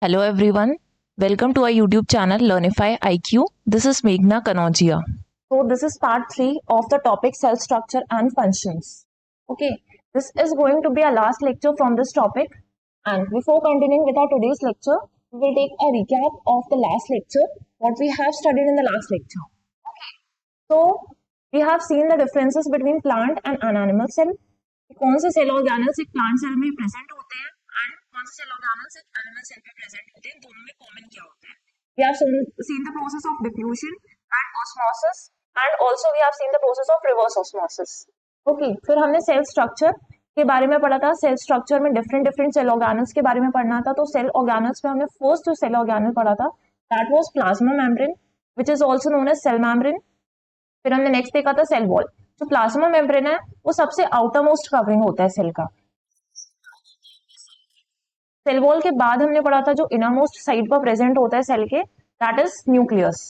Hello everyone, welcome to our YouTube channel Learnify IQ. This is Meghna Kanojia. So this is part 3 of the topic cell structure and functions. Okay, this is going to be our last lecture from this topic, and before continuing with our today's lecture, we will take a recap of the last lecture, what we have studied in the last lecture. So we have seen the differences between plant and an animal cell. कौन से cell organelles एक plant cell में present होते हैं and कौन से cell organelles एक animal cell में प्रेजेंट होते हैं, दोनों में कॉमन क्या होता है. We have seen the process of diffusion and osmosis, and also we have seen the process of reverse osmosis. Okay, फिर हमने सेल स्ट्रक्चर के बारे में पढ़ा था. सेल स्ट्रक्चर में डिफरेंट सेल ऑर्गेनल्स के बारे में पढ़ना था. तो सेल ऑर्गेनल्स में हमने फर्स्ट जो सेल ऑर्गेनल पढ़ा था that was plasma membrane which is also known as cell membrane. फिर हमने नेक्स्ट देखा था सेल वॉल. जो प्लाज्मा मेम्ब्रेन है वो सबसे आउटर मोस्ट कवरिंग होता है सेल का. सेल वॉल के बाद हमने पढ़ा था जो इनर मोस्ट साइड पर प्रेजेंट होता है सेल के, दैट इज न्यूक्लियस.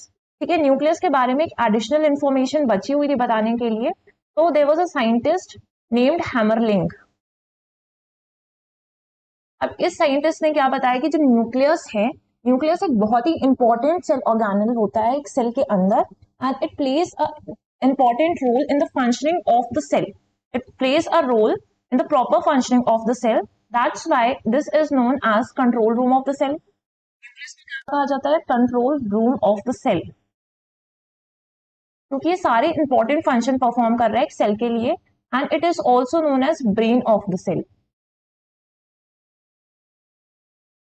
ठीक है, न्यूक्लियस के बारे में एक एडिशनल इंफॉर्मेशन बची हुई थी बताने के लिए. तो there was a scientist named Hammerling. अब इस साइंटिस्ट ने क्या बताया कि जो न्यूक्लियस है, न्यूक्लियस एक बहुत ही इंपॉर्टेंट सेल ऑर्गेनल होता है एक सेल के अंदर, and it plays a important role in the functioning of the cell. It plays a role in the proper functioning of the cell. That's why this is known as control room of the cell. कहा जाता है control room of the cell, क्योंकि ये सारे important function perform कर रहा है एक सेल के लिए, and it is also known as brain of the cell.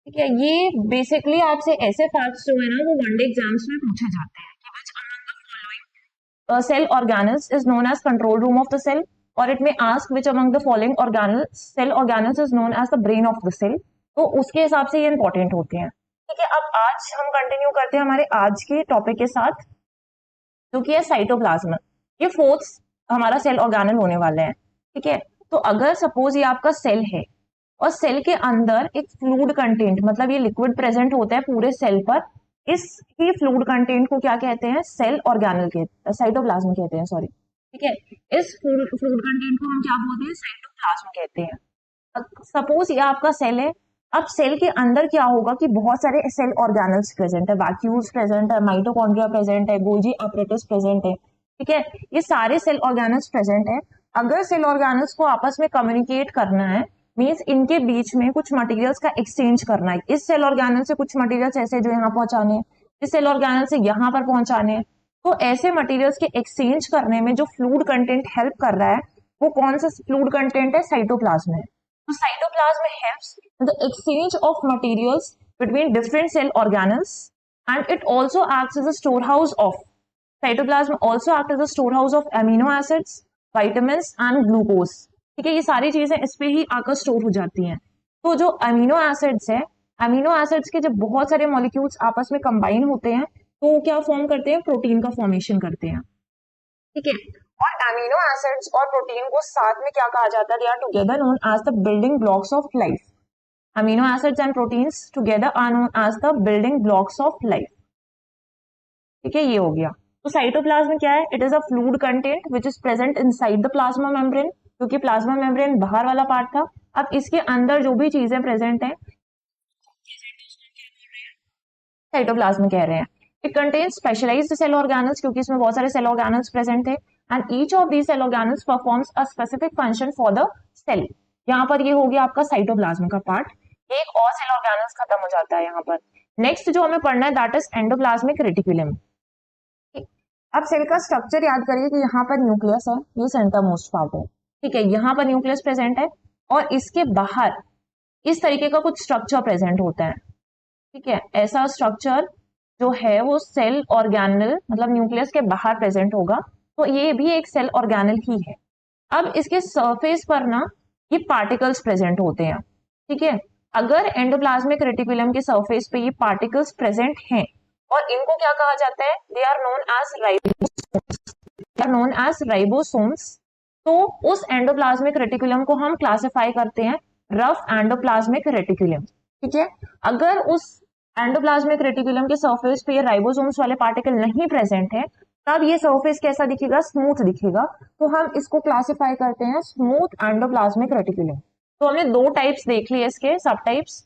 ठीक है, ये बेसिकली आपसे ऐसे फैक्ट्स जो है ना वो वनडे एग्जाम्स में पूछे जाते हैं कि which among the following cell organelles is known as control room of the cell, or it may ask which among the following cell organelles is known as the brain of the cell. तो उसके हिसाब से ये important होते हैं. ठीक है, अब आज हम कंटिन्यू करते हैं हमारे आज के टॉपिक के साथ जो कि है साइटोप्लाज्म. ये फोर्थ हमारा सेल ऑर्गेनल होने वाला है. ठीक है, तो अगर सपोज ये आपका सेल है और सेल के अंदर एक फ्लूइड कंटेंट, मतलब ये लिक्विड प्रेजेंट होता है पूरे सेल पर, इस ही फ्लूइड कंटेंट को क्या कहते हैं, सेल ऑर्गेनल कहते हैं, साइटोप्लाज्म कहते हैं, सॉरी. ठीक है, इस फ्लूइड कंटेंट को हम क्या बोलते हैं, साइटोप्लाज्म कहते हैं. सपोज ये आपका सेल है. अब सेल के अंदर क्या होगा कि बहुत सारे सेल ऑर्गेनल्स प्रेजेंट है, वैक्यूल्स प्रेजेंट है, माइटोकॉन्ड्रिया प्रेजेंट है, गोल्जी एपरेटस प्रेजेंट है. ठीक है, ये सारे सेल ऑर्गेनल्स प्रेजेंट है. अगर सेल ऑर्गेनल्स को आपस में कम्युनिकेट करना है, मीन्स इनके बीच में कुछ मटेरियल्स का एक्सचेंज करना है, इस सेल ऑर्गेनल से कुछ मटेरियल्स ऐसे जो यहाँ पहुंचाने हैं, इस सेल ऑर्गेनल से यहाँ पर पहुंचाने हैं, तो ऐसे मटेरियल्स के एक्सचेंज करने में जो फ्लूइड कंटेंट हेल्प कर रहा है वो कौन सा फ्लूइड कंटेंट है, साइटोप्लाज्म है. तो cytoplasm helps the exchange of materials between different cell organelles, and it also acts as a store house of, cytoplasm also act as a store house of amino acids, vitamins and glucose. ठीक है, ये सारी चीजें इस पे ही आकर store हो जाती हैं. तो जो अमीनो एसिड्स है, अमीनो एसिड्स के जब बहुत सारे मॉलिक्यूल्स आपस में कंबाइन होते हैं तो वो क्या फॉर्म करते हैं, प्रोटीन का फॉर्मेशन करते हैं. ठीक है, और अमीनो एसिड्स और प्रोटीन को साथ में क्या कहा जाता है, they are together known as the building blocks of life. Amino acids and proteins together are known as the building blocks of life. ठीक है, ये हो गया. तो साइटोप्लाज्म क्या है, it is a fluid content which is present inside the plasma membrane, क्योंकि plasma membrane बाहर वाला पार्ट था. अब इसके अंदर जो भी चीजें प्रेजेंट हैं साइटोप्लाज्म कह रहे हैं. It contains specialised cell organelles, क्योंकि इसमें बहुत सारे सेल ऑर्गेनल्स प्रेजेंट थे, and each of these cell organelles performs a specific function for the cell. यहाँ पर ये हो गया आपका साइटोप्लाज्म का पार्ट. एक और सेल ऑर्गेनल्स खत्म हो जाता है यहाँ पर. नेक्स्ट जो हमें पढ़ना है दैट इज एंडोप्लाज्मिक रेटिकुलम. अब सेल का स्ट्रक्चर याद करिए कि यहाँ पर न्यूक्लियस है, ये सेंटर मोस्ट पार्ट है. ठीक है, यहाँ पर न्यूक्लियस प्रेजेंट है और इसके बाहर इस तरीके का कुछ स्ट्रक्चर प्रेजेंट होता है. ठीक है, ऐसा स्ट्रक्चर जो है वो सेल ऑर्गेनल, मतलब न्यूक्लियस के बाहर प्रेजेंट होगा. तो ये भी एक सेल ऑर्गेनल ही है. अब इसके सरफेस पर ना ये पार्टिकल्स प्रेजेंट होते हैं. ठीक है, अगर एंडोप्लाज्मिक रेटिकुलम के सरफेस पे ये पार्टिकल्स प्रेजेंट हैं और इनको क्या कहा जाता है, they are known as ribosomes. तो उस एंडोप्लाज्मिक रेटिकुलम को हम क्लासिफाई करते हैं रफ एंडोप्लाज्मिक रेटिकुलम. ठीक है, अगर उस एंडोप्लाज्मिक रेटिकुलम के सरफेस पे ये राइबोसोम्स वाले पार्टिकल नहीं प्रेजेंट है तब ये सरफेस कैसा दिखेगा, स्मूथ दिखेगा. तो हम इसको क्लासिफाई करते हैं स्मूथ एंडोप्लाज्मिक रेटिकुलम. तो हमने दो टाइप्स देख लिए इसके, सब टाइप्स.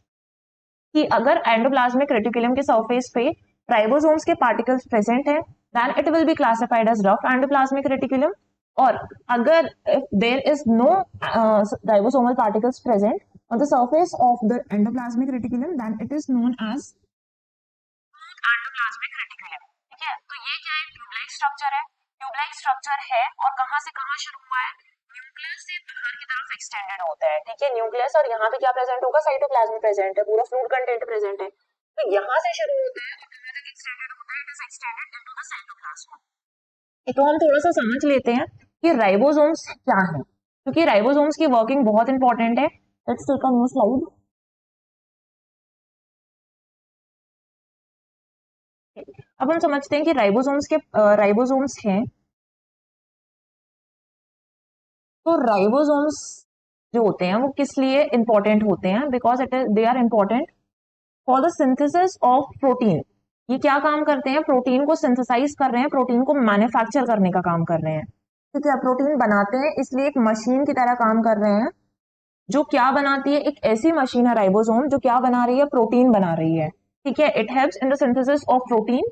कि अगर एंडोप्लाज्मिक रेटिकुलम के सरफेस पे राइबोसोम्स के पार्टिकल्स प्रेजेंट है then it will be classified as rough endoplasmic reticulum, और अगर there is no ribosomal particles present on the surface of the endoplasmic reticulum then it is known as endoplasmic reticulum. ठीक है, तो ये क्या है, tube-like structure है, tube-like structure है और कहां से कहां शुरू हुआ है, न्यूक्लियस से बाहर की तरफ एक्सटेंडेड होता है। ठीक है, न्यूक्लियस, और यहाँ पे क्या प्रेजेंट होगा, साइटोप्लाज्म प्रेजेंट है, पूरा फ्लूइड कंटेंट प्रेजेंट है। तो यहाँ से शुरू होता है और कहां तक एक्सटेंडेड होता है, it is extended into the cytoplasm. तो हम थोड़ा सा समझ लेते हैं कि राइबोसोम्स क्या है, क्योंकि राइबोसोम्स की वर्किंग बहुत इंपॉर्टेंट है। Let's take a new slide. अब हम समझते हैं कि राइबोसोम्स हैं। तो राइबोसोम्स जो होते हैं वो किस लिए इंपॉर्टेंट होते हैं, because they are important for the synthesis of protein. ये क्या काम करते हैं, प्रोटीन को सिंथेसाइज कर रहे हैं, प्रोटीन को मैन्युफैक्चर करने का काम कर रहे हैं। ठीक है, प्रोटीन बनाते हैं, इसलिए एक मशीन की तरह काम कर रहे हैं जो क्या बनाती है, एक ऐसी मशीन है राइबोसोम जो क्या बना रही है, प्रोटीन बना रही है। ठीक है, it helps in the synthesis of protein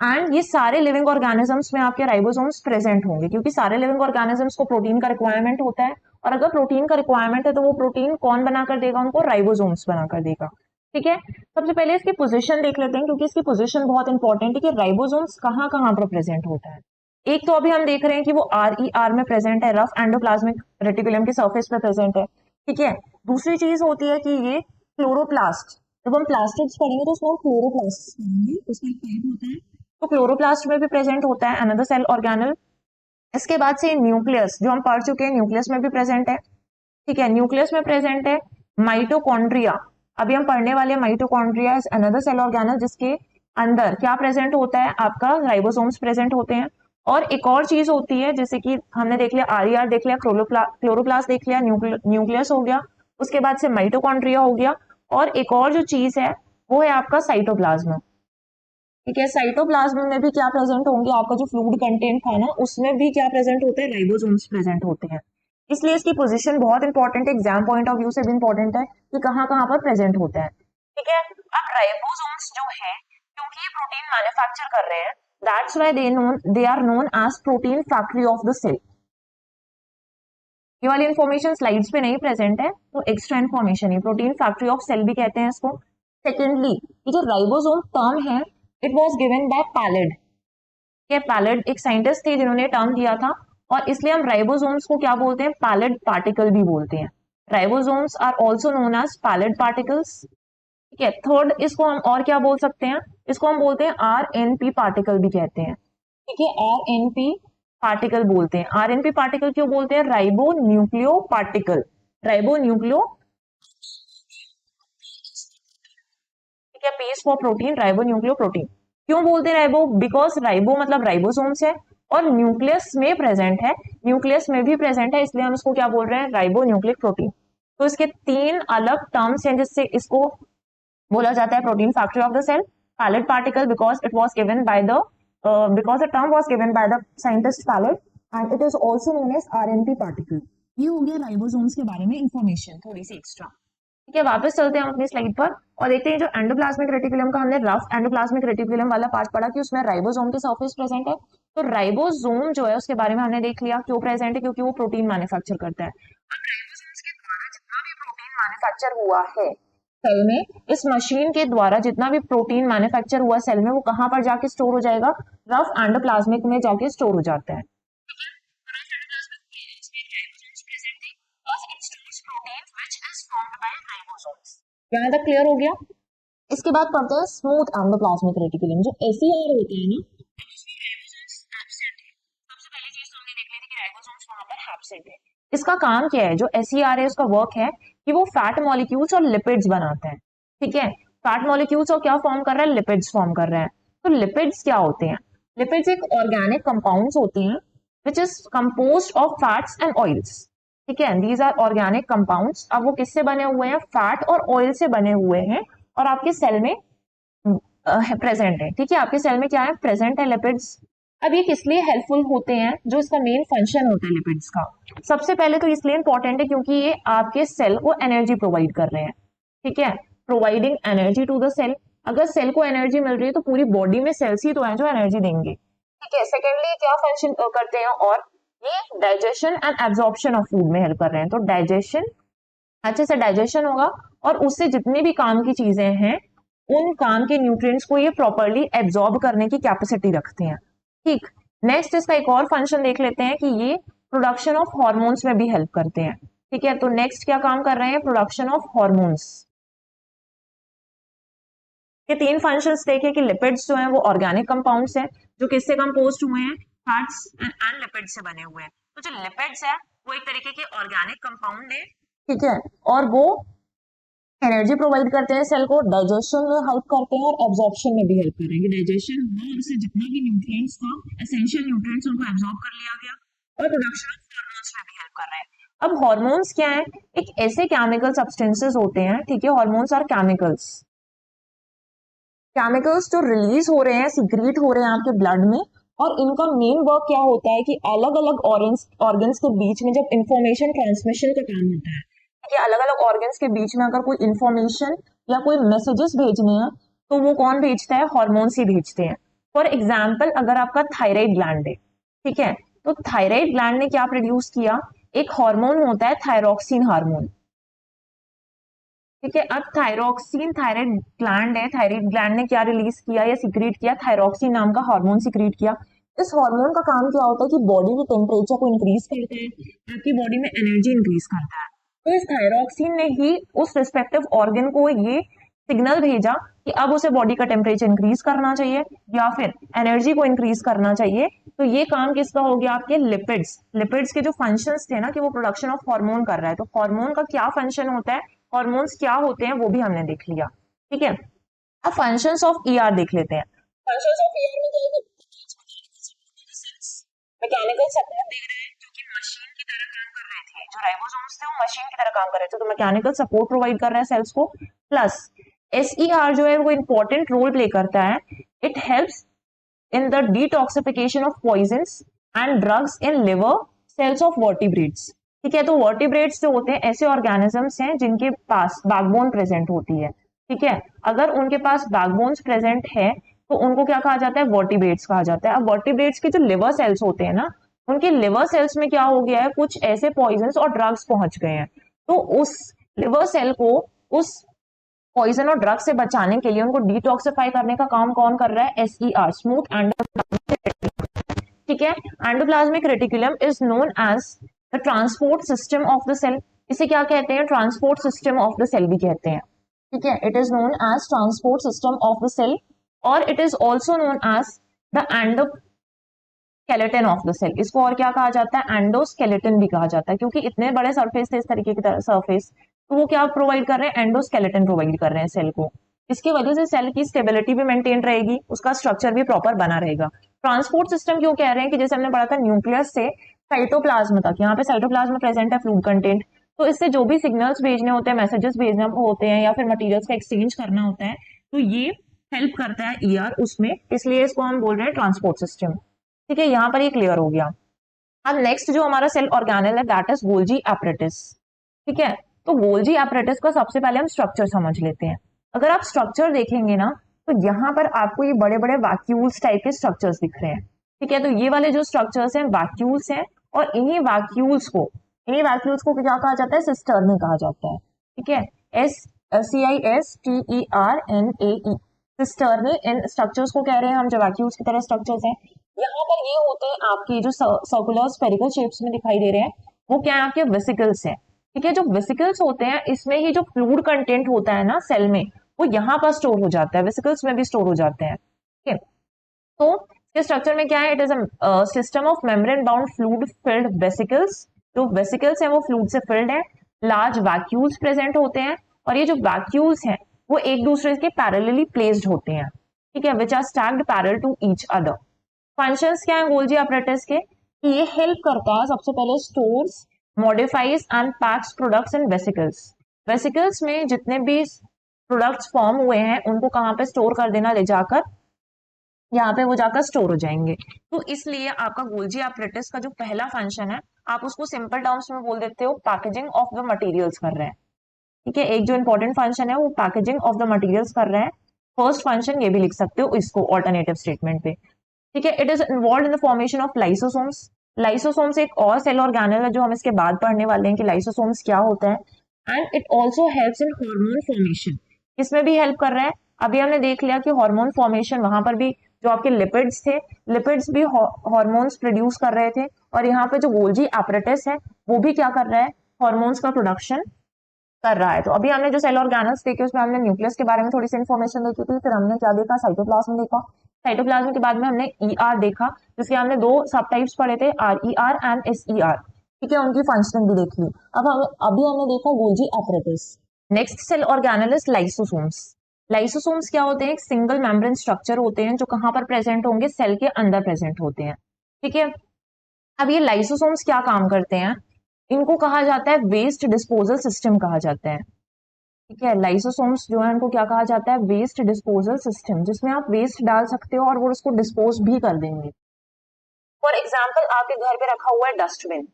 and ये सारे लिविंग ऑर्गेनिजम्स में आपके राइबोसोम्स प्रेजेंट होंगे, क्योंकि सारे लिविंग ऑर्गेनिजम्स को प्रोटीन का रिक्वायरमेंट होता है, और अगर प्रोटीन का रिक्वायरमेंट है तो वो प्रोटीन कौन बनाकर देगा, उनको राइबोसोम्स बनाकर देगा। ठीक है, सबसे पहले इसकी पोजीशन देख लेते हैं, क्योंकि इसकी पोजीशन बहुत इंपॉर्टेंट है कि राइबोसोम्स कहाँ कहाँ पर प्रेजेंट होता है। एक तो अभी हम देख रहे हैं कि वो RER में प्रेजेंट है, रफ एंडोप्लाज्मिक रेटिकुलम के सरफेस पे प्रेजेंट है। ठीक है, दूसरी चीज होती है कि ये क्लोरोप्लास्ट, जब हम प्लास्टिड्स पढ़ेंगे तो उसमें हम क्लोरोप्लास्ट पढ़ेंगे, उसका एक टाइप होता है, तो क्लोरोप्लास्ट में भी प्रेजेंट होता है, अनदर सेल ऑर्गेनल। इसके बाद से न्यूक्लियस जो हम पढ़ चुके हैं, न्यूक्लियस में भी प्रेजेंट है। ठीक है, न्यूक्लियस में प्रेजेंट है माइटोकॉन्ड्रिया, अभी हम पढ़ने वाले mitochondria is another cell organelle जिसके अंदर क्या प्रेजेंट होता है, आपका राइबोसोम्स प्रेजेंट होते हैं। और एक और चीज होती है, जैसे कि हमने देख लिया RER देख लिया, क्लोरोप्लास्ट देख लिया, न्यूक्लियस हो गया, उसके बाद से माइटोकॉन्ड्रिया हो गया, और एक और जो चीज है वो है आपका साइटोप्लाज्म। ठीक है, साइटोप्लाज्म में भी क्या प्रेजेंट होंगे, आपका जो फ्लूइड कंटेंट था ना उसमें भी क्या प्रेजेंट होते हैं, राइबोसोम्स प्रेजेंट होते हैं। इसलिए इसकी पोजीशन बहुत इंपॉर्टेंट है, एग्जाम पॉइंट ऑफ व्यू से भी इंपॉर्टेंट है कि कहाँ कहाँ पर प्रेजेंट होता है। ठीक है, अब राइबोसोम्स जो है क्योंकि ये प्रोटीन मैन्युफैक्चर कर रहे हैं, that's why they are known as protein factory of the cell. ये वाली इंफॉर्मेशन स्लाइड्स पे नहीं प्रेजेंट है, तो एक्स्ट्रा इंफॉर्मेशन है, प्रोटीन फैक्ट्री ऑफ सेल भी कहते हैं इसको। सेकेंडली, ये जो राइबोसोम टर्म है it was given by Palade. ये पैलेड एक साइंटिस्ट थे जिन्होंने टर्म दिया था, और इसलिए हम राइबोसोम्स को क्या बोलते हैं, पैलेड पार्टिकल भी बोलते हैं। Ribosomes are also known as Palade particles. ठीक है, थर्ड इसको हम और क्या बोल सकते हैं, इसको हम बोलते हैं RNP पार्टिकल भी कहते हैं। ठीक है, RNP पार्टिकल बोलते हैं। RNP पार्टिकल क्यों बोलते हैं, ribo nucleo particle, ribo nucleo, ठीक है, P's for protein, ribo nucleo protein. क्यों बोलते हैं राइबो, बिकॉज राइबो मतलब राइबोसोम्स है और न्यूक्लियस में प्रेजेंट है, न्यूक्लियस में भी प्रेजेंट है, इसलिए हम इसको क्या बोल रहे हैं, राइबो न्यूक्लिक प्रोटीन। तो इसके तीन अलग टर्म्स हैं जिससे इसको बोला जाता है protein factory of the cell, Palade particle because it was given by the because the term was given by the scientist Palade, and it is also known as RNP particle. ये हो गया ribosomes के बारे में information थोड़ी सी extra. ठीक है, वापस चलते हैं अपनी स्लाइड पर और देखते हैं जो एंडोप्लाज्मिक रेटिकुलम का हमने रफ एंडोप्लाज्मिक रेटिकुलम वाला पार्ट पढ़ा कि उसमें राइबोसोम के सरफेस प्रेजेंट है। तो राइबोसोम जो है उसके बारे में हमने देख लिया, क्यों प्रेजेंट है, क्योंकि वो प्रोटीन मैन्युफैक्चर करता है। अब राइबोसोम्स के द्वारा जितना भी प्रोटीन मैन्युफैक्चर हुआ है सेल में, इस मशीन के द्वारा जितना भी प्रोटीन मैन्युफैक्चर हुआ सेल में, वो कहां पर जाके स्टोर हो जाएगा, रफ एंडोप्लाज्मिक में जाके स्टोर हो जाता है। यहाँ तक क्लियर हो गया। इसके बाद पढ़ते हैं स्मूथ एंडोप्लाज्मिक रेटिकुलम, जो SER होते हैं ना, सबसे पहली चीज तो हमने देख ली थी कि राइबोसोम्स वहां पर एब्सेंट है। इसका काम क्या है, जो SER है उसका वर्क है कि वो फैट मॉलिक्यूल्स और लिपिड्स बनाते हैं। ठीक है, फैट मॉलिक्यूल्स और क्या फॉर्म कर रहा है, लिपिड्स फॉर्म कर रहे हैं। तो लिपिड्स क्या होते हैं, लिपिड्स एक ऑर्गेनिक कंपाउंड्स होते हैं which is composed of fats and oils. ठीक है, दीज आर ऑर्गेनिक कंपाउंड्स। अब वो किससे बने हुए हैं, फैट और ऑयल से बने हुए हैं, और आपके सेल में प्रेजेंट है। ठीक है, आपके सेल में क्या है, प्रेजेंट है लिपिड्स। अब ये किस लिए हेल्पफुल होते हैं, जो इसका मेन फंक्शन होता है लिपिड्स का, सबसे पहले तो इसलिए इंपॉर्टेंट है क्योंकि ये आपके सेल को एनर्जी प्रोवाइड कर रहे हैं। ठीक है, providing energy to the cell. अगर सेल को एनर्जी मिल रही है तो पूरी बॉडी में सेल्स ही तो है जो एनर्जी देंगे, ठीक है। सेकेंडली क्या फंक्शन करते हैं, और ये digestion and absorption of food में हेल्प कर रहे हैं। तो डाइजेशन, अच्छे से डाइजेशन होगा और उससे जितनी भी काम की चीजें हैं उन काम के न्यूट्रिएंट्स को ये प्रॉपरली एब्जॉर्ब करने की कैपेसिटी रखते हैं, ठीक। नेक्स्ट इसका एक और फंक्शन देख लेते हैं कि ये प्रोडक्शन ऑफ हॉर्मोन्स में भी हेल्प करते हैं, ठीक है। तो नेक्स्ट क्या काम कर रहे हैं, प्रोडक्शन ऑफ हॉर्मोन्स के तीन फंक्शंस देखे कि लिपिड्स जो हैं वो ऑर्गेनिक कंपाउंड्स हैं जो किससे कंपोज हुए हैं, फैट्स एंड लिपिड से बने हुए हैं। तो जो लिपिड्स है वो एक तरीके के ऑर्गेनिक कंपाउंड है, ठीक है, और वो एनर्जी प्रोवाइड करते हैं सेल को, डाइजेशन में हेल्प करते हैं और एब्जॉर्प्शन में भी हेल्प करेंगे। डाइजेशन हुआ और उससे जितना भी न्यूट्रिएंट्स था, एसेंशियल न्यूट्रिएंट्स, उनको एब्जॉर्ब कर लिया गया, और प्रोडक्शन ऑफ हार्मोन्स में भी हेल्प कर रहे हैं। अब हार्मोन्स क्या है, एक ऐसे केमिकल सब्सटेंसेस होते हैं, ठीक है, हार्मोन्स आर केमिकल्स, केमिकल्स जो रिलीज हो रहे हैं, सीक्रेट हो रहे हैं आपके ब्लड में, और इनका मेन वर्क क्या होता है कि अलग अलग ऑर्गन्स के बीच में जब इंफॉर्मेशन ट्रांसमिशन का काम होता है, कि अलग अलग ऑर्गन्स के बीच में अगर कोई इंफॉर्मेशन या कोई मैसेजेस भेजने हैं तो वो कौन भेजता है, हॉर्मोन्स ही भेजते हैं। फॉर एग्जाम्पल अगर आपका थायराइड ग्लैंड है, ठीक है, तो थायराइड ग्लैंड ने क्या प्रोड्यूस किया, एक हार्मोन होता है थायरोक्सिन हार्मोन, ठीक है। अब थायरोक्सिन, थायराइड ग्लैंड है, थायराइड ग्लैंड ने क्या रिलीज किया या सीक्रेट किया, थायरोक्सिन नाम का हार्मोन सीक्रेट किया। इस हार्मोन का काम क्या होता है कि बॉडी के टेम्परेचर को इंक्रीज करता है, आपकी बॉडी में एनर्जी इंक्रीज करता है। तो इस थायरोक्सिन ने ही उस रिस्पेक्टिव ऑर्गन को ये सिग्नल भेजा कि अब उसे बॉडी का टेम्परेचर इंक्रीज करना चाहिए या फिर एनर्जी को इंक्रीज करना चाहिए। तो ये काम किसका हो गया, आपके लिपिड्स। लिपिड्स के जो फंक्शंस थे ना कि वो प्रोडक्शन ऑफ हार्मोन कर रहा है, तो हार्मोन का क्या फंक्शन होता है, हॉर्मोन्स क्या होते हैं वो भी हमने देख लिया, ठीक है। अब फंक्शंस ऑफ ईआर देख लेते हैं। फंक्शंस ऑफ ईआर में क्या है, मैकेनिकल सपोर्ट दे रहे हैं क्योंकि मशीन की तरह काम कर रहे थे, जो राइबोसोम्स थे वो मशीन की तरह काम कर रहे थे, तो मैकेनिकल सपोर्ट प्रोवाइड कर रहे हैं सेल्स को। प्लस एसईआर जो है वो इंपॉर्टेंट रोल प्ले करता है, it helps in the detoxification of poisons and drugs in liver cells of vertebrates, ठीक है। तो वर्टिब्रेट्स जो होते हैं ऐसे ऑर्गेनिजम्स हैं जिनके पास बैकबोन प्रेजेंट होती है, ठीक है। अगर उनके पास बैकबोन्स प्रेजेंट है तो उनको क्या कहा जाता है, वर्टिब्रेट्स कहा जाता है। अब वर्टिब्रेट्स के जो लिवर सेल्स होते हैं ना, उनके लिवर सेल्स में क्या हो गया है, कुछ ऐसे पॉइजन्स और ड्रग्स पहुंच गए हैं, तो उस लिवर सेल को उस पॉइजन और ड्रग से बचाने के लिए उनको डिटॉक्सिफाई करने का काम कौन कर रहा है, एसईआर, स्मूथ एंडोप्लाज्मिक, ठीक है। Endoplasmic reticulum is known as the transport system of the cell. इसे क्या कहते हैं, transport system of the cell भी कहते हैं, ठीक है। It is known as transport system of the cell, और it is also known as the endoskeleton of the cell. इसको और क्या कहा जाता है, एंडोस्केलेटन भी कहा जाता है, क्योंकि इतने बड़े सरफेस थे इस तरीके की सरफेस, तो वो क्या प्रोवाइड कर रहे हैं, एंडोस्केलेटन प्रोवाइड कर रहे हैं सेल को। इसकी वजह से सेल की स्टेबिलिटी भी मेंटेन रहेगी, उसका स्ट्रक्चर भी प्रॉपर बना रहेगा। ट्रांसपोर्ट सिस्टम क्यों कह रहे हैं कि जैसे हमने पढ़ा था न्यूक्लियस से साइटोप्लाज्म तक, यहाँ पे साइटोप्लाज्म प्रेजेंट है फ्लूइड कंटेंट, तो इससे जो भी सिग्नल्स भेजने होते हैं, मैसेजेस भेजने होते हैं या फिर मटेरियल्स का एक्सचेंज करना होता है, तो ये हेल्प करता है ईआर उसमें, इसलिए इसको हम बोल रहे हैं ट्रांसपोर्ट सिस्टम, ठीक है। यहाँ पर ये क्लियर हो गया। अब नेक्स्ट जो हमारा सेल ऑर्गेनेल है दैट इज गोल्जी एपरेटिस, ठीक है। तो गोल्जी एपरेटिस का सबसे पहले हम स्ट्रक्चर समझ लेते हैं। अगर आप स्ट्रक्चर देखेंगे ना तो यहाँ पर आपको ये बड़े बड़े वैक्यूल्स टाइप के स्ट्रक्चर्स दिख रहे हैं, ठीक है। तो ये वाले जो स्ट्रक्चर्स हैं वैक्यूल्स हैं, और इन्हीं वैक्यूल्स को क्या कहा जाता है, सिस्टर्नी कहा जाता है, ठीक है। CISTERNAE, cisternae. इन स्ट्रक्चर्स को कह रहे हैं हम जो वैक्यूल्स की तरह स्ट्रक्चर्स हैं। यहाँ पर ये होते हैं आपकी जो सर्कुलर स्फेरिकल शेप्स में दिखाई दे रहे हैं, वो क्या है, आपके वेसिकल्स हैं, ठीक है। जो वेसिकल्स होते हैं इसमें ही जो फ्लूइड कंटेंट होता है ना सेल में, वो यहाँ पर स्टोर हो जाता है, वेसिकल्स में भी स्टोर हो जाते हैं, ठीक है। तो इसके स्ट्रक्चर में क्या है, it is a system of membrane bound fluid filled vesicles. जो वेसिकल्स हैं वो फ्लूइड से फिल्ड है, लार्ज वैक्यूल्स प्रेजेंट होते हैं, और ये जो वैक्यूल्स हैं वो एक दूसरे के पैरेलली प्लेस्ड होते हैं, ठीक है, which are stacked parallel to each other. Functions क्या है गोल्जी एपरेटस के, कि ये हेल्प करता है सबसे पहले stores, modifies and PACS products in vesicles. Vesicles में जितने भी प्रोडक्ट्स फॉर्म हुए हैं उनको कहाँ पे स्टोर कर देना, ले जाकर यहाँ पे वो जाकर स्टोर हो जाएंगे। तो इसलिए आपका गोल्जी एपरेटस का जो पहला फंक्शन है, आप उसको सिंपल टर्म्स में बोल देते हो पैकेजिंग ऑफ द मटेरियल्स कर रहे हैं, ठीक है, एक जो इंपॉर्टेंट फंक्शन है वो पैकेजिंग ऑफ द मटेरियल्स कर रहे हैं, फर्स्ट फंक्शन ये भी लिख सकते हो इसको ऑल्टरनेटिव स्टेटमेंट पे। ठीक है, it is involve in the formation of lysosomes. Lysosomes एक और सेल ऑर्गेनेल है जो हम इसके बाद पढ़ने वाले हैं कि लाइसोसोम्स क्या होता है। And it also helps in hormone formation, इसमें भी हेल्प कर रहा है। अभी हमने देख लिया कि हार्मोन फॉर्मेशन, वहां पर भी जो आपके लिपिड्स थे, लिपिड्स भी हार्मोन्स प्रोड्यूस कर रहे थे, और यहाँ पे जो गोल्जी एपरेटस है वो भी क्या कर रहा है, हार्मोन्स का प्रोडक्शन कर रहा है। तो अभी हमने जो सेल ऑर्गेनल्स देखे उसमें हमने न्यूक्लियस के बारे में थोड़ी सी इन्फॉर्मेशन देखी थी, फिर हमने क्या देखा, साइटोप्लाज्म देखा। साइटोप्लाज्म के बाद में हमने ईआर देखा, जिसके हमने दो सब टाइप्स पढ़े थे, आरईआर एंड एसईआर। ठीक है, उनकी फंक्शनिंग भी देख ली। अभी हमने देखा Golgi apparatus. Next cell organelle is lysosomes. Lysosomes क्या होते हैं, एक सिंगल मेम्ब्रेन स्ट्रक्चर होते हैं जो कहां पर प्रेजेंट होंगे, सेल के अंदर प्रेजेंट होते हैं। ठीक है, अब ये लाइसोसोम्स क्या काम करते हैं, इनको कहा जाता है वेस्ट डिस्पोजल सिस्टम कहा जाता है। ठीक है, लाइसोसोम्स जो है उनको क्या कहा जाता है, वेस्ट डिस्पोजल सिस्टम, जिसमें आप वेस्ट डाल सकते हो और वो उसको डिस्पोज भी कर देंगे। फॉर एग्जाम्पल आपके घर पे रखा हुआ है डस्टबिन,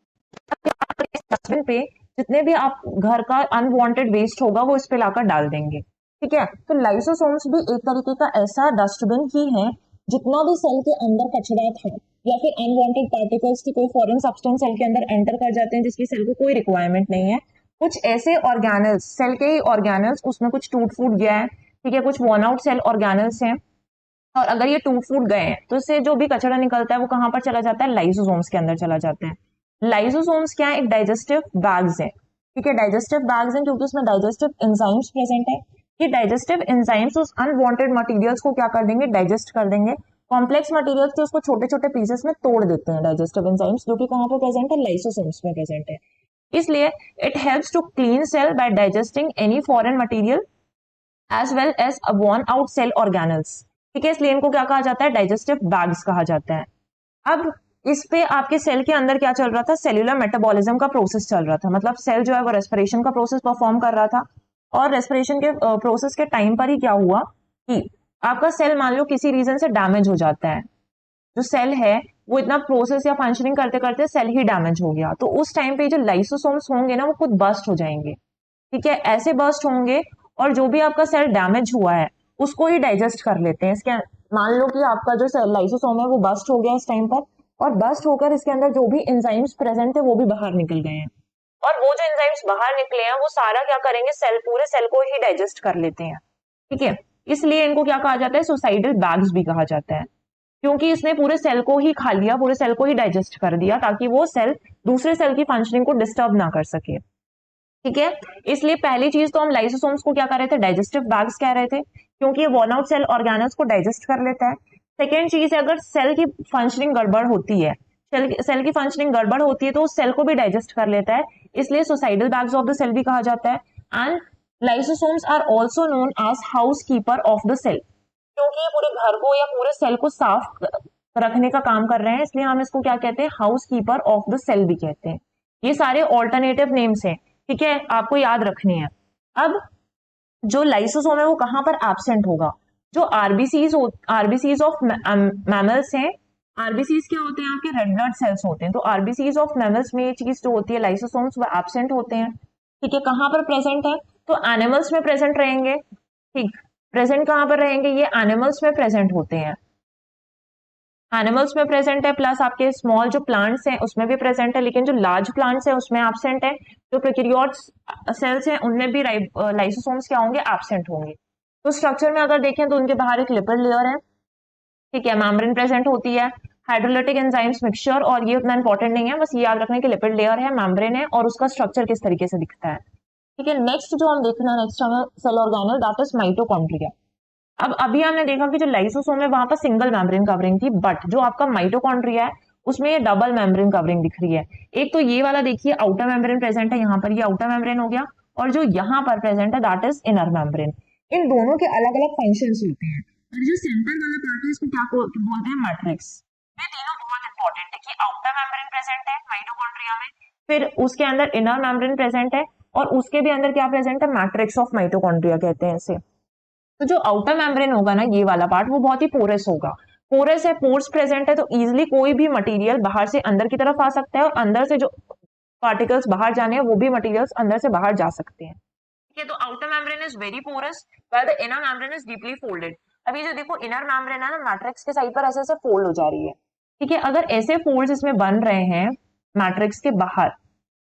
डस्टबिन पे जितने भी आप घर का अनवांटेड वेस्ट होगा वो इस पे लाकर डाल देंगे। ठीक है, तो लाइसोसोम्स भी एक तरीके का ऐसा डस्टबिन ही है, जितना भी सेल के अंदर कचरा था या फिर अनवांटेड पार्टिकल्स की कोई फॉरेन सब्सटेंस सेल के अंदर एंटर कर जाते हैं जिसकी सेल को कोई रिक्वायरमेंट नहीं है, कुछ ऐसे ऑर्गेनल्स, सेल के ही ऑर्गेनल्स, उसमें कुछ टूट फूट गया है, ठीक है, कुछ वॉर्न आउट सेल ऑर्गेनल्स हैं, और अगर ये टूट फूट गए हैं तो इससे जो भी कचरा निकलता है वो कहां पर चला जाता है, लाइसोसोम्स के अंदर चला जाता है। लाइसोसोम्स क्या है, एक डाइजेस्टिव बैग्स है। ठीक है, डाइजेस्टिव बैग्स हैं क्योंकि उसमें डाइजेस्टिव एंजाइम्स प्रेजेंट है। ये डाइजेस्टिव एंजाइम्स उस अनवांटेड मटेरियल्स को क्या कर देंगे, डाइजेस्ट कर देंगे। कॉम्प्लेक्स मटेरियल्स थे उसको छोटे छोटे पीसेस में तोड़ देते हैं डाइजेस्टिव एंजाइम्स, जो कि कहां पर प्रेजेंट है, लाइसोसोम्स में प्रेजेंट है। इसलिए it helps to clean cell by digesting any foreign material as well as worn out cell organelles. ठीक है, इसलिए इनको क्या कहा जाता है, डाइजेस्टिव बैग्स कहा जाता है। अब इस पे आपके सेल के अंदर क्या चल रहा था, सेल्यूलर मेटाबॉलिज्म का प्रोसेस चल रहा था, मतलब सेल जो है वो रेस्पिरेशन का प्रोसेस परफॉर्म कर रहा था। और रेस्पिरेशन के प्रोसेस के टाइम पर ही क्या हुआ कि आपका सेल मान लो किसी रीजन से डैमेज हो जाता है, जो सेल है वो इतना प्रोसेस या फंक्शनिंग करते करते सेल ही डैमेज हो गया, तो उस टाइम पे जो लाइसोसोम्स होंगे ना वो खुद बर्स्ट हो जाएंगे। ठीक है, ऐसे बर्स्ट होंगे और जो भी आपका सेल डैमेज हुआ है उसको ही डाइजेस्ट कर लेते हैं। इसके मान लो कि आपका जो लाइसोसोम है वो बर्स्ट हो गया इस टाइम पर, और बर्स्ट होकर इसके अंदर जो भी एंजाइम्स प्रेजेंट है वो भी बाहर निकल गए हैं, और वो जो एंजाइम्स बाहर निकले हैं वो सारा क्या करेंगे, सेल, पूरे सेल को ही डाइजेस्ट कर लेते हैं। ठीक है, इसलिए इनको क्या कहा जाता है, सुसाइडल बैग्स भी कहा जाता है, क्योंकि इसने पूरे सेल को ही खा लिया, पूरे सेल को ही डाइजेस्ट कर दिया, ताकि वो सेल दूसरे सेल की फंक्शनिंग को डिस्टर्ब ना कर सके। ठीक है, इसलिए पहली चीज तो हम लाइसोसोम्स को क्या कर रहे थे, डाइजेस्टिव बैग्स कह रहे थे, क्योंकि ये वर्न आउट सेल ऑर्गेनल्स को डाइजेस्ट कर लेता है। सेकेंड चीज है, अगर सेल की फंक्शनिंग गड़बड़ होती है, सेल की फंक्शनिंग गड़बड़ होती है तो उस सेल को भी डाइजेस्ट कर लेता है, इसलिए suicidal bags of the cell भी कहा जाता है। And lysosomes are also known as house keeper of the cell, क्योंकि ये पूरे घर को या पूरे सेल को साफ रखने का काम कर रहे हैं, इसलिए हम इसको क्या कहते हैं, house keeper of the cell भी कहते हैं। ये सारे ऑल्टरनेटिव नेम्स हैं, ठीक है, आपको याद रखनी है। अब जो लाइसोसोम है वो कहां पर एब्सेंट होगा, जो आरबीसीज ऑफ मैमल्स हैं, आरबीसीज क्या होते हैं, आपके रेड ब्लड सेल्स होते हैं, तो आरबीसीज ऑफ मैमल्स में ये चीज जो होती है लाइसोसोम्स वो एब्सेंट होते हैं। ठीक है, कहां पर प्रेजेंट है, तो एनिमल्स में प्रेजेंट रहेंगे। ठीक, प्रेजेंट कहां पर रहेंगे, ये एनिमल्स में प्रेजेंट होते हैं, एनिमल्स में प्रेजेंट है, प्लस आपके स्मॉल जो प्लांट्स हैं उसमें भी प्रेजेंट है, लेकिन जो लार्ज प्लांट्स हैं उसमें एब्सेंट है। जो प्रोकैरियोट्स सेल्स हैं उनमें भी लाइसोसोम्स क्या होंगे, एब्सेंट होंगे। तो स्ट्रक्चर में अगर देखें तो उनके बाहर एक लिपिड लेयर है, ठीक है, मेम्ब्रेन प्रेजेंट होती है, हाइड्रोलिटिक एंजाइम्स मिक्सचर, और ये उतना इंपॉर्टेंट नहीं है, बस ये याद रखना कि लिपिड लेयर है, मेम्ब्रेन है, और उसका स्ट्रक्चर किस तरीके से दिखता है। ठीक है, नेक्स्ट जो हम देखना, नेक्स्ट हमें cell organelle, that is mitochondria. अब अभी हमने देखा कि जो लाइसोसोम है वहां पर सिंगल मेम्ब्रेन कवरिंग थी, बट जो आपका माइटोकॉन्ड्रिया है उसमें ये डबल मेम्ब्रेन कवरिंग दिख रही है। एक तो ये वाला देखिए आउटर मेम्ब्रेन प्रेजेंट है, यहाँ पर ये आउटर मेम्ब्रेन हो गया, और जो यहाँ पर प्रेजेंट है दैट इज इनर मेम्ब्रेन। इन दोनों के अलग अलग फंक्शंस होते हैं, और जो सेंटर वाला पार्ट है इसको क्या बोलते हैं, मैट्रिक्स। ये तीनों बहुत इंपॉर्टेंट है कि आउटर मेम्ब्रेन प्रेजेंट है माइटोकॉन्ड्रिया में, फिर उसके अंदर इनर मेम्ब्रेन प्रेजेंट है, और उसके भी अंदर क्या प्रेजेंट है, मैट्रिक्स ऑफ माइटोकॉन्ड्रिया कहते हैं इसे। तो जो आउटर मेम्ब्रेन होगा ना, ये वाला पार्ट, वो बहुत ही पोरस होगा, पोरस है, पोर्स प्रेजेंट है, तो इजिली कोई भी मटेरियल बाहर से अंदर की तरफ आ सकता है, और अंदर से जो पार्टिकल्स बाहर जाने हैं वो भी मटेरियल्स अंदर से बाहर जा सकते हैं। ठीक है, तो outer membrane is very porous while the inner membrane is deeply folded. अभी जो देखो इनर मेम्ब्रेन है ना मैट्रिक्स के साइड पर ऐसे ऐसे फोल्ड हो जा रही है। ठीक है, अगर ऐसे फोल्ड्स इसमें बन रहे हैं मैट्रिक्स के बाहर,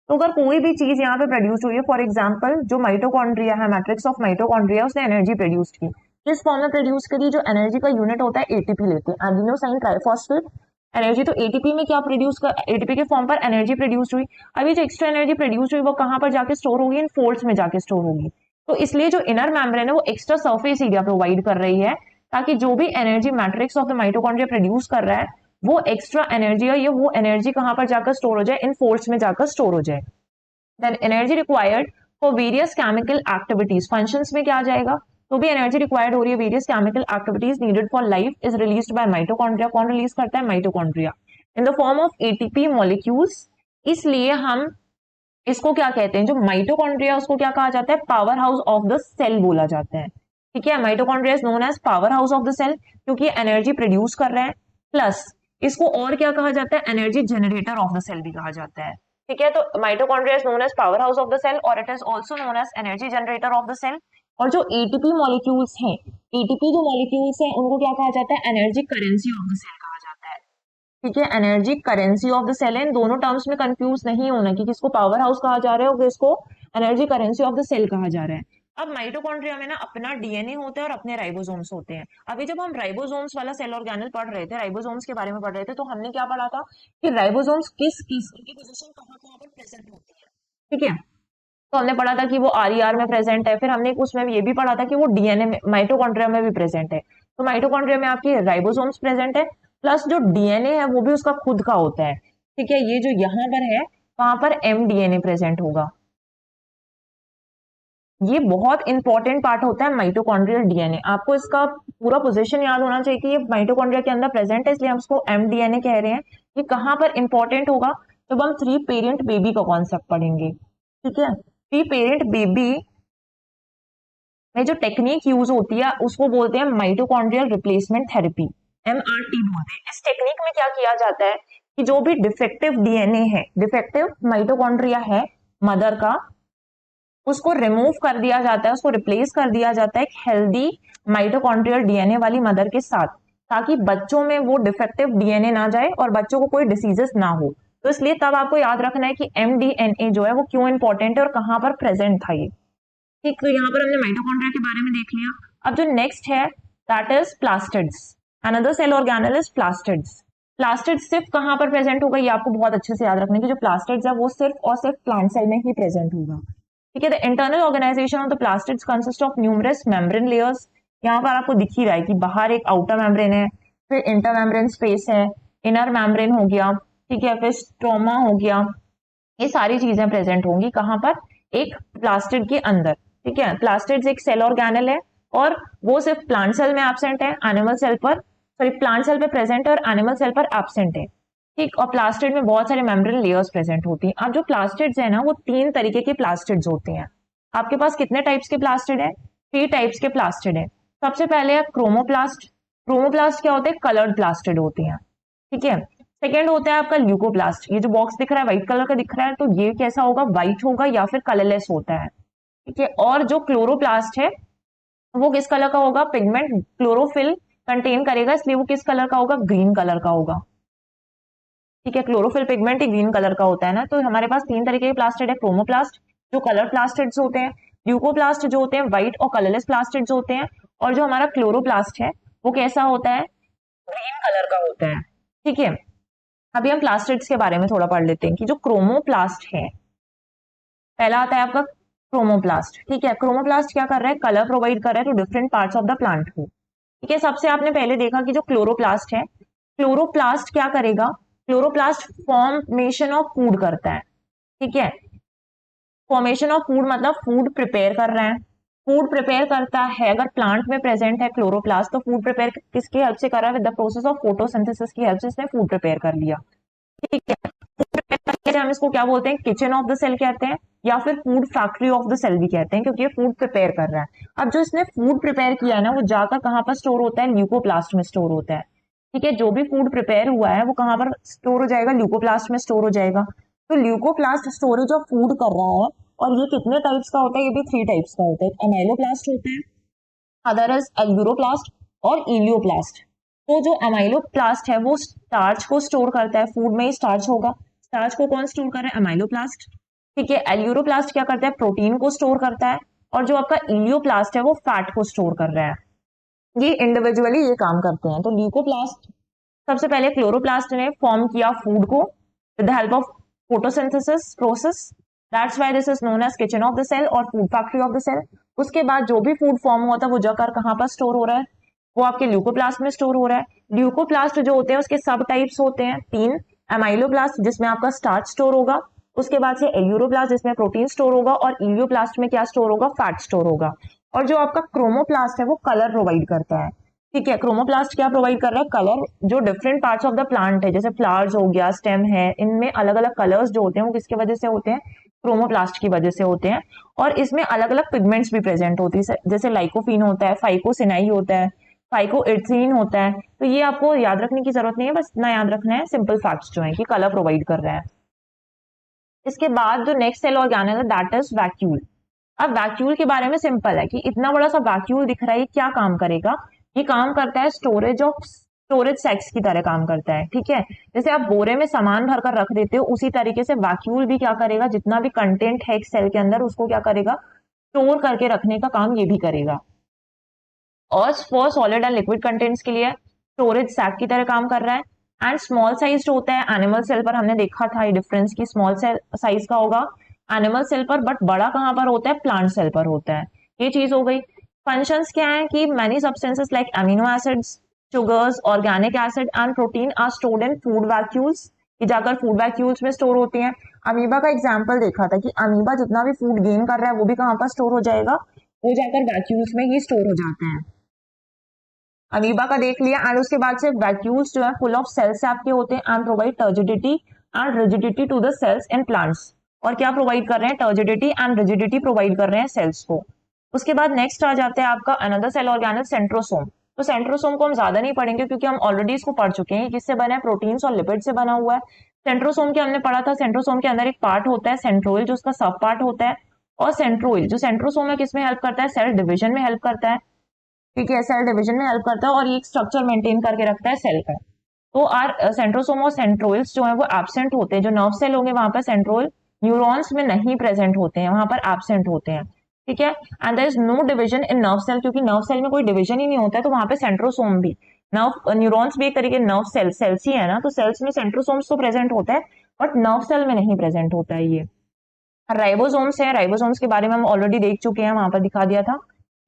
तो अगर कोई भी चीज यहाँ पे प्रोड्यूस हुई है, फॉर एग्जांपल जो माइटोकॉन्ड्रिया है, मैट्रिक्स ऑफ माइटोकॉन्ड्रिया, उसने एनर्जी प्रोड्यूस की, किस फॉर्म में प्रोड्यूस करी? जो एनर्जी का यूनिट होता है एटीपी लेते हैं, एडिनोसाइन ट्राइफॉस्फेट एनर्जी। तो एटीपी में क्या प्रोड्यूस कर, एटीपी के फॉर्म पर एनर्जी प्रोड्यूस हुई। अभी जो एक्स्ट्रा एनर्जी प्रोड्यूस हुई वो कहाँ पर जाके स्टोर होगी? इन फोल्ड्स में जाके स्टोर होगी। तो इसलिए जो इनर मेम्ब्रेन है वो एक्स्ट्रा सरफेस एरिया प्रोवाइड कर रही है, ताकि जो भी energy matrix of the mitochondria produce कर रहा है, वो एक्स्ट्रा एनर्जी है, ये वो एनर्जी कहाँ पर जाकर स्टोर हो जाए? इन फोल्ड्स में जाकर स्टोर हो जाए। Then energy required for various chemical activities, functions में क्या आ जाएगा? तो भी एनर्जी रिक्वायर्ड हो रही है, various chemical activities needed for life is released by mitochondria. कौन रिलीज करता है? Mitochondria, in the form of ATP molecules. इसलिए हम इसको क्या कहते हैं? जो माइटोकॉन्ड्रिया उसको क्या कहा जाता है? Power house of the cell बोला जाता है। ठीक है, mitochondria is known as power house of the cell, क्योंकि एनर्जी प्रोड्यूस कर रहे हैं। प्लस इसको और क्या कहा जाता है? Energy generator of the cell भी कहा जाता है। ठीक है, तो mitochondria is known as power house of the cell और it is also known as energy generator of the cell. और जो एटीपी मॉलिक्यूल्स हैं, एटीपी जो मॉलिक्यूल्स हैं उनको क्या कहा जाता है? Energy currency of the cell कहा जाता है। ठीक है, energy currency of the cell. इन दोनों टर्म्स में कंफ्यूज नहीं होना कि किसको पावर हाउस कहा जा रहा है और किसको energy currency of the cell कहा जा रहा है। अब माइटोकॉन्ड्रिया में ना अपना डीएनए होता है और अपने राइबोसोम्स होते हैं। अभी जब हम राइबोसोम्स वाला सेल ऑर्गेनल पढ़ रहे थे, राइबोसोम्स के बारे में पढ़ रहे थे, तो हमने क्या पढ़ा था कि राइबोसोम्स किस किस उनकी पोजीशन कहाँ कहाँ पर प्रेजेंट होती है। ठीक है, तो हमने पढ़ा था कि वो आरईआर में प्रेजेंट है, फिर हमने उसमें ये भी पढ़ा था कि वो डीएनए में माइटोकॉन्ड्रिया में भी प्रेजेंट है। तो माइटोकॉन्ड्रिया में आपकी राइबोसोम्स प्रेजेंट है, प्लस जो डीएनए है वो भी उसका खुद का होता है। ठीक है, ये जो यहाँ पर है वहां पर एमडीएनए प्रेजेंट होगा। ये बहुत इंपॉर्टेंट पार्ट होता है माइटोकॉन्ड्रियल डीएनए। आपको इसका पूरा पोजीशन याद होना चाहिए कि ये माइटोकॉन्ड्रिया के अंदर प्रेजेंट है, इसलिए हम उसको एमडीएनए कह रहे हैं। ये कहाँ पर इंपॉर्टेंट होगा? जब हम थ्री पेरेंट बेबी का कॉन्सेप्ट पढ़ेंगे। ठीक है, थ्री पेरेंट बेबी में जो टेक्निक यूज होती है उसको बोलते हैं माइटोकॉन्ड्रियल रिप्लेसमेंट थेरेपी, एमआरटी बोलते हैं। इस टेक्निक में क्या किया जाता है कि जो भी डिफेक्टिव डीएनए है, डिफेक्टिव माइटोकॉन्ड्रिया है मदर का, उसको रिमूव कर दिया जाता है, उसको रिप्लेस कर दिया जाता है एक हेल्दी माइटोकॉन्ड्रियल डीएनए वाली मदर के साथ, ताकि बच्चों में वो डिफेक्टिव डीएनए ना जाए और बच्चों को कोई डिसीजेस ना हो। तो इसलिए तब आपको याद रखना है कि एमडीएनए जो है वो क्यों इंपॉर्टेंट है और कहाँ पर प्रेजेंट था ये। ठीक, तो यहाँ पर हमने माइटोकॉन्ड्रिया के बारे में देख लिया। अब जो नेक्स्ट है that is plastids. Another cell organelle is plastids. Plastids सिर्फ कहाँ पर प्रेजेंट होगा? ये आपको बहुत अच्छे से याद रखना है कि जो प्लास्टिड्स है वो सिर्फ और सिर्फ प्लांट सेल में ही प्रेजेंट होगा। ठीक है, the internal organisation of the plastids consist of numerous membrane layers. यहाँ पर आपको दिख ही रहा है कि बाहर एक आउटर मेम्ब्रेन है, फिर इंटर मेम्ब्रेन स्पेस है, इनर मेम्ब्रेन हो गया, ठीक है, फिर स्ट्रोमा हो गया। ये सारी चीजें प्रेजेंट होंगी कहाँ पर? एक प्लास्टिड के अंदर। ठीक है, प्लास्टिड्स एक सेल ऑर्गेनल है और वो सिर्फ प्लांट सेल में एब्सेंट है, एनिमल सेल पर, सॉरी प्लांट सेल पे प्रेजेंट है और एनिमल सेल पर एब्सेंट है। ठीक, और प्लास्टिड में बहुत सारे मेम्ब्रेन लेयर्स प्रेजेंट होती हैं। अब जो प्लास्टिड्स है ना वो तीन तरीके के प्लास्टिड्स होते हैं। आपके पास कितने टाइप्स के प्लास्टिड है? थ्री टाइप्स के प्लास्टिड है। सबसे पहले है क्रोमोप्लास्ट। क्रोमोप्लास्ट क्या होते हैं? कलर्ड प्लास्टिड होते हैं। ठीक है, सेकेंड होता है आपका ल्यूकोप्लास्ट। ये जो बॉक्स दिख रहा है व्हाइट कलर का दिख रहा है, तो ये कैसा होगा? व्हाइट होगा या फिर कलरलेस होता है। ठीक है, और जो क्लोरोप्लास्ट है वो किस कलर का होगा? पिगमेंट क्लोरोफिल कंटेन करेगा, इसलिए वो किस कलर का होगा? ग्रीन कलर का होगा। ठीक है, क्लोरोफिल पिगमेंट ही ग्रीन कलर का होता है ना। तो हमारे पास तीन तरीके के प्लास्टिड है, क्रोमोप्लास्ट जो कलर प्लास्टिड्स होते हैं, ल्यूकोप्लास्ट जो होते हैं व्हाइट और कलरलेस प्लास्टिड्स होते हैं, और जो हमारा क्लोरोप्लास्ट है वो कैसा होता है? ग्रीन कलर का होता है। ठीक है, अभी हम प्लास्टिड्स के बारे में थोड़ा पढ़ लेते हैं कि जो क्रोमोप्लास्ट है, पहला आता है आपका क्रोमोप्लास्ट। ठीक है, क्रोमोप्लास्ट क्या कर रहा है? कलर प्रोवाइड कर रहा है to different parts of the plant को। ठीक है, सबसे आपने पहले देखा कि जो क्लोरोप्लास्ट है, क्लोरोप्लास्ट क्या करेगा? क्लोरोप्लास्ट फॉर्मेशन ऑफ फूड करता है। ठीक है, फॉर्मेशन ऑफ फूड मतलब फूड प्रिपेयर कर रहा है। फूड प्रिपेयर करता है, अगर प्लांट में प्रेजेंट है क्लोरोप्लास्ट, तो फूड प्रिपेयर किसकी हेल्प से कर रहा है? With the process of photosynthesis की हेल्प से इसने फूड प्रिपेयर कर लिया। ठीक है, हम इसको क्या बोलते हैं? किचन ऑफ द सेल कहते हैं, या फिर food factory of the cell भी कहते हैं, क्योंकि ये फूड प्रिपेयर कर रहा है। अब जो इसने फूड प्रिपेयर किया है ना, वो जाकर कहाँ पर स्टोर होता है? ल्यूकोप्लास्ट में स्टोर होता है। ठीक है, जो भी फूड प्रिपेयर हुआ है वो कहाँ पर स्टोर हो जाएगा? ल्यूकोप्लास्ट में स्टोर हो जाएगा। तो ल्यूकोप्लास्ट स्टोरेज ऑफ फूड कर रहा है और ये कितने टाइप्स का होता है? ये भी 3 टाइप्स का होता है। अमाइलोप्लास्ट होता है, अदर इज एल्यूरोप्लास्ट और इलियोप्लास्ट। तो जो अमाइलोप्लास्ट है वो स्टार्च को स्टोर करता है, फूड में ही स्टार्च होगा, स्टार्च को कौन स्टोर कर रहा है? अमाइलोप्लास्ट। ठीक है, एल्यूरोप्लास्ट क्या करता है? प्रोटीन को स्टोर करता है, और जो आपका इलियोप्लास्ट है वो फैट को स्टोर कर रहा है। ये इंडिविजुअली ये काम करते हैं। तो ल्यूकोप्लास्ट सबसे पहले क्लोरोप्लास्ट ने फॉर्म किया फूड को with the help of photosynthesis process, that's why this is known as kitchen of the cell और food factory of the cell. उसके बाद जो भी फूड फॉर्म हुआ था वो जाकर कहाँ पर स्टोर हो रहा है? वो आपके ल्यूकोप्लास्ट में स्टोर हो रहा है। ल्यूकोप्लास्ट जो होते हैं उसके सब टाइप्स होते हैं 3। एमाइलोप्लास्ट जिसमें आपका स्टार्च स्टोर होगा, उसके बाद से एल्यूरोप्लास्ट जिसमें प्रोटीन स्टोर होगा, और इलियोप्लास्ट में क्या स्टोर होगा? फैट स्टोर होगा। और जो आपका क्रोमोप्लास्ट है वो कलर प्रोवाइड करता है। ठीक है, क्रोमोप्लास्ट क्या प्रोवाइड कर रहा है? कलर। जो different parts of the plant है, जैसे फ्लावर्स हो गया, स्टेम है, इनमें अलग अलग कलर्स जो होते हैं वो किसके वजह से होते हैं? क्रोमोप्लास्ट की वजह से होते हैं। और इसमें अलग अलग पिगमेंट्स भी प्रेजेंट होती है, जैसे लाइकोफिन होता है, फाइकोसिनाई होता है, फाइकोइथीन होता है। तो ये आपको याद रखने की जरूरत नहीं है, बस इतना याद रखना है सिंपल फैक्ट्स जो है कि कलर प्रोवाइड कर रहा है। इसके बाद जो नेक्स्ट सेल ऑर्गेनेल है दैट इज वैक्यूल। अब वैक्यूल के बारे में सिंपल है कि इतना बड़ा सा वैक्यूल दिख रहा है, ये क्या काम करेगा? ये काम करता है स्टोरेज सेक्स की तरह काम करता है। ठीक है, जैसे आप बोरे में सामान भरकर रख देते हो, उसी तरीके से वैक्यूल भी क्या करेगा? जितना भी कंटेंट है एक सेल के अंदर उसको क्या करेगा? स्टोर करके रखने का काम ये भी करेगा। और for solid and liquid contents के लिए स्टोरेज सैक की तरह काम कर रहा है। एंड स्मॉल साइज होता है एनिमल सेल पर, हमने देखा था ये डिफरेंस की स्मॉल सेल साइज का होगा एनिमल सेल पर, बट बड़ा कहां पर होता है? प्लांट सेल पर होता है। ये चीज हो गई। फंक्शंस क्या है कि many substances like amino acids, sugars, organic acid and protein are stored in food vacuoles, कि जाकर फूड वैक्यूल्स में स्टोर होती हैं। अमीबा का एग्जाम्पल देखा था कि अमीबा जितना भी फूड गेन कर रहा है वो भी कहां पर स्टोर हो जाएगा? वो जाकर वैक्यूल्स में ही स्टोर हो जाते हैं। अमीबा का देख लिया। एंड उसके बाद से वैक्यूल्स जो है फुल ऑफ सेल्स आपके होते हैं and provide turgidity and rigidity to the cells in plants. और क्या प्रोवाइड कर रहे हैं? टर्जिडिटी एंड रिजिडिटी प्रोवाइड कर रहे हैं सेल्स को। उसके बाद नेक्स्ट आ जाते हैं आपका अनदर सेल ऑर्गेनेल सेंट्रोसोम। तो सेंट्रोसोम को हम ज्यादा नहीं पढ़ेंगे क्योंकि हम ऑलरेडी इसको पढ़ चुके हैं। किससे बना है? प्रोटीन्स और लिपिड से बना हुआ है। सेंट्रोसोम के हमने पढ़ा था, सेंट्रोसोम के अंदर एक पार्ट होता है सेंट्रोइल जो उसका सब पार्ट होता है, और सेंट्रोइल जो सेंट्रोसोम है किसमें हेल्प करता है? सेल डिविजन में हेल्प करता है। ठीक है, सेल डिवीजन में हेल्प करता है और ये एक स्ट्रक्चर मेंटेन करके रखता है सेल का। तो आर सेंट्रोसोम और सेंट्रोइल्स जो है वो एब्सेंट होते हैं। जो नर्व सेल होंगे वहां पर सेंट्रोइल न्यूरॉन्स में नहीं प्रेजेंट होते हैं, वहां पर एब्सेंट होते हैं। ठीक है, and there is no division in nerve cell, क्योंकि नर्व सेल में कोई डिवीजन ही नहीं होता है, तो वहां पे सेंट्रोसोम भी, नर्व न्यूरॉन्स भी एक तरीके नर्व सेल्स ही है ना, तो सेल्स में सेंट्रोसोम्स तो प्रेजेंट होता है बट नर्व सेल में नहीं प्रेजेंट होता है। ये राइबोसोम्स है, राइबोसोम्स के बारे में हम ऑलरेडी देख चुके हैं, वहां पर दिखा दिया था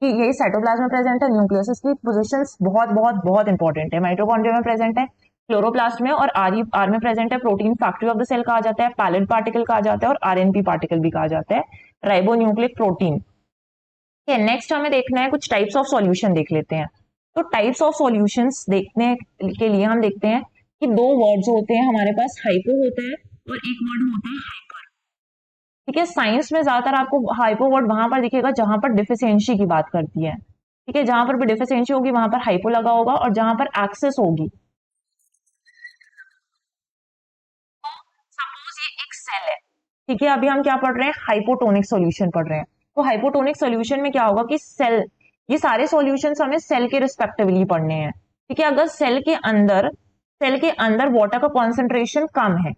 कि यही साइटोप्लाज्म में प्रेजेंट है। न्यूक्लियस, इसकी पोजीशंस बहुत बहुत बहुत इंपॉर्टेंट है। माइटोकॉन्ड्रिया में प्रेजेंट है, क्लोरोप्लास्ट में, और आर में प्रेजेंट है। Protein factory of the cell कहा जाता है, पैलेट पार्टिकल कहा जाता है, और आरएनपी पार्टिकल भी कहा जाता है, राइबोन्यूक्लिक प्रोटीन। नेक्स्ट हमें देखना है कुछ टाइप्स ऑफ सॉल्यूशन देख लेते हैं। तो टाइप्स ऑफ सॉल्यूशंस देखने के लिए हम देखते हैं कि दो वर्ड्स होते हैं हमारे पास, हाइपो होता है और एक वर्ड होता है हाइपर। ठीक है, साइंस में ज्यादातर आपको हाइपो वर्ड वहां पर दिखेगा जहां पर डिफिशियंसी की बात करती है। ठीक है, जहां पर भी डिफिशियंसी होगी वहां पर हाइपो लगा होगा, और जहां पर एक्सेस होगी, सपोज ये एक सेल है। ठीक है, अभी हम क्या पढ़ रहे हैं? हाइपोटोनिक सॉल्यूशन पढ़ रहे हैं। तो हाइपोटोनिक सॉल्यूशन में क्या होगा कि सेल, ये सारे सॉल्यूशंस हमें सेल के रिस्पेक्टिवली पढ़ने हैं। ठीक है, अगर सेल के अंदर वाटर का कॉन्सेंट्रेशन कम है,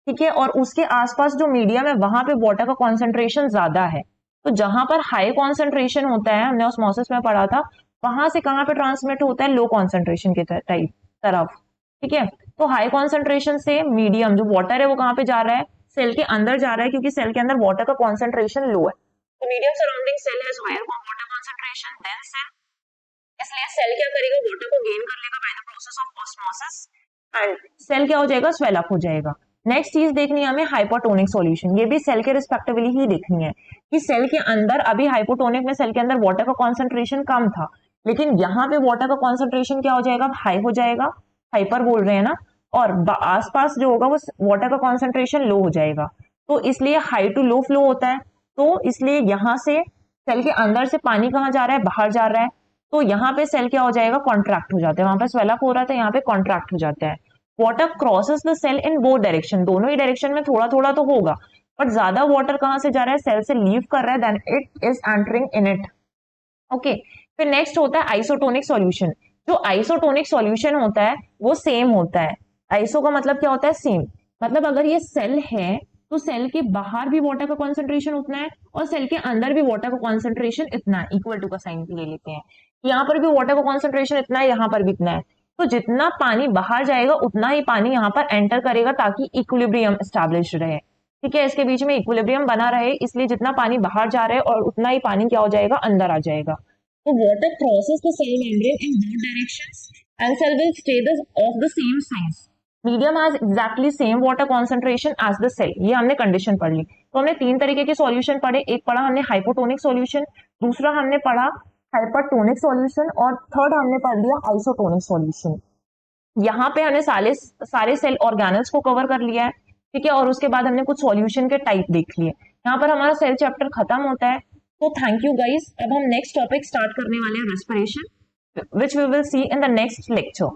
ठीक है, और उसके आसपास जो मीडियम है वहां पे वाटर का कॉन्सेंट्रेशन ज्यादा है, तो जहां पर हाई कॉन्सेंट्रेशन होता है, हमने ऑस्मोसिस में पढ़ा था, वहां से कहां पे ट्रांसमिट होता है? लो कॉन्सेंट्रेशन के तरफ। ठीक है, तो हाई कॉन्सेंट्रेशन से मीडियम जो वाटर है वो कहां पे जा रहा है? सेल के अंदर जा रहा है, क्योंकि सेल के अंदर वाटर का कॉन्सेंट्रेशन लो है। तो medium surrounding cell has higher water concentration than cell, इसलिए सेल क्या करेगा? वाटर को गेन कर लेगा by the process of osmosis, and cell क्या हो जाएगा? स्वेल अप हो जाएगा। नेक्स्ट चीज देखनी है हमें हाइपोटोनिक सॉल्यूशन। ये भी सेल के रिस्पेक्टिवली ही देखनी है कि सेल के अंदर, अभी हाइपोटोनिक में सेल के अंदर वाटर का कॉन्सेंट्रेशन कम था, लेकिन यहाँ पे वाटर का कॉन्सेंट्रेशन क्या हो जाएगा? हाई हो जाएगा, हाइपर बोल रहे हैं ना, और आसपास जो होगा वो वाटर का कॉन्सेंट्रेशन लो हो जाएगा। तो इसलिए हाई टू लो फ्लो होता है। तो इसलिए यहाँ से सेल के अंदर से पानी कहाँ जा रहा है? बाहर जा रहा है। तो यहाँ पे सेल क्या हो जाएगा? कॉन्ट्रैक्ट हो जाता है। वहां पर स्वेलअप हो रहा था, यहाँ पे कॉन्ट्रैक्ट हो जाता है। Water crosses the cell in both direction, दोनों ही डायरेक्शन में थोड़ा थोड़ा तो होगा, बट ज्यादा वाटर कहां से जा रहा है, सेल से लीव कर रहा है, then it is entering in it. Okay, फिर नेक्स्ट होता है आइसोटोनिक सॉल्यूशन। जो आइसोटोनिक सॉल्यूशन होता है वो सेम होता है। आइसो का मतलब क्या होता है, सेम। मतलब अगर ये सेल है तो सेल के बाहर भी वाटर का कॉन्सेंट्रेशन उतना है और सेल के अंदर भी वाटर का कॉन्सेंट्रेशन इतना है, इक्वल टू का साइन ले लेते हैं। यहाँ पर भी वाटर का कॉन्सेंट्रेशन इतना है, यहाँ पर भी इतना है। तो जितना पानी बाहर जाएगा उतना ही पानी यहाँ पर एंटर करेगा ताकि इक्विलिब्रियम एस्टैब्लिश रहे। ठीक है, इसके बीच में इक्विलिब्रियम बना रहे, इसलिए जितना पानी बाहर जा रहा है और उतना ही पानी क्या हो जाएगा, अंदर आ जाएगा। So water crosses the cell membrane in both directions and cell will stay of the same size. Medium has exactly same water concentration as the cell. ये हमने कंडीशन पढ़ ली। तो हमने तीन तरीके के सॉल्यूशन पढ़े, एक पढ़ा हमने हाइपोटोनिक सॉल्यूशन, दूसरा हमने पढ़ा हाइपरटोनिक सॉल्यूशन और थर्ड हमने पढ़ लिया आइसोटोनिक सॉल्यूशन। यहाँ पे हमने सारे सेल ऑर्गेनल्स को कवर कर लिया है। ठीक है, और उसके बाद हमने कुछ सॉल्यूशन के टाइप देख लिए। यहाँ पर हमारा सेल चैप्टर खत्म होता है। तो थैंक यू गाइस। अब हम नेक्स्ट टॉपिक स्टार्ट करने वाले हैं, respiration, which we will see in the next lecture.